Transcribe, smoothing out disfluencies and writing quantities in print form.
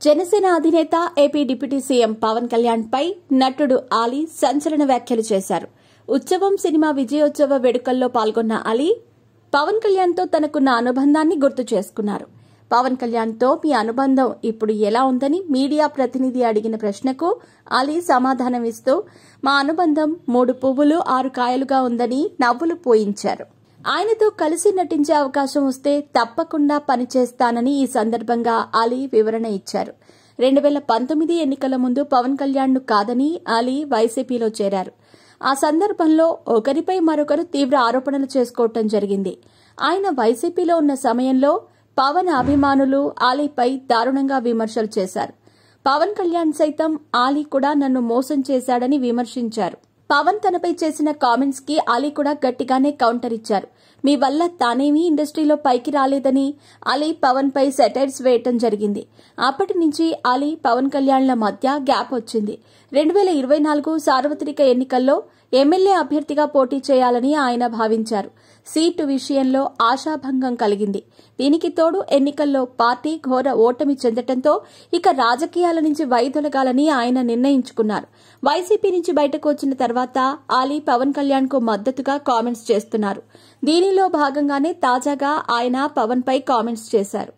జనసేన అధినేత AP deputy CM Pawan Kalyan పై నటుడు ఆలీ సంచలన వ్యాఖ్యలు చేశారు. ఉత్సవం సినిమా విజయోత్సవ వేడుకల్లో పాల్గొన్న ఆలీ పవన్ కళ్యాణ్తో తనకున్న అనుబంధాన్ని గుర్తు చేసుకున్నారు. పవన్ కళ్యాణ్తో మీ అనుబంధం ఇప్పుడు ఎలా ఉందని మీడియా ప్రతినిధి అడిగిన ప్రశ్నకు ఆలీ సమాధానమిస్తూ మా అనుబంధం 3 పువ్వులు 6 కాయలుగా ఉందని నవ్వులు పోయించారు. ఆయనతో కలిసి నటించే అవకాశం వస్తే తప్పకుండా పనిచేస్తానని ఈ సందర్భంగా ఆలీ వివరణ ఇచ్చారు. 2019 ఎన్నికల ముందు పవన్ కళ్యాణ్ను కాదని ఆలీ వైసీపీలో చేరారు. ఆ సందర్భంలో ఒకరిపై మరొకరు తీవ్ర ఆరోపణలు చేసుకోవటం జరిగింది. ఆయన వైసీపీలో ఉన్న సమయంలో పవన్ అభిమానులు ఆలీపై దారుణంగా విమర్శలు చేశారు. పవన్ కళ్యాణ్ సైతం ఆలీ కూడా నన్ను మోసం చేశాడని విమర్శించారు. పవన్ తనపై చేసిన కామెంట్స్ కి ఆలీ కూడా గట్టిగానే కౌంటర్ ఇచ్చారు. మీ వల్ల తానేమీ ఇండస్ట్రీలో పైకి రాలేదని ఆలీ పవన్ పై సెటైర్స్ వేయటం జరిగింది. అప్పటి నుంచి ఆలీ పవన్ కళ్యాణ్ల మధ్య గ్యాప్ వచ్చింది. 2024 సార్వత్రిక ఎన్నికల్లో ఎమ్మెల్యే అభ్యర్థిగా పోటీ చేయాలని ఆయన భావించారు. సీటు విషయంలో ఆశాభంగం కలిగింది. దీనికి తోడు ఎన్నికల్లో పార్టీ ఘోర ఓటమి చెందటంతో ఇక రాజకీయాల నుంచి వైదొలగాలని ఆయన నిర్ణయించుకున్నారు. వైసీపీ నుంచి బయటకు వచ్చిన తర్వాత ఆలీ పవన్ కళ్యాణ్ కు మద్దతుగా కామెంట్స్ చేస్తున్నారు. దీనిలో భాగంగానే తాజాగా ఆయన పవన్ పై కామెంట్స్ చేశారు.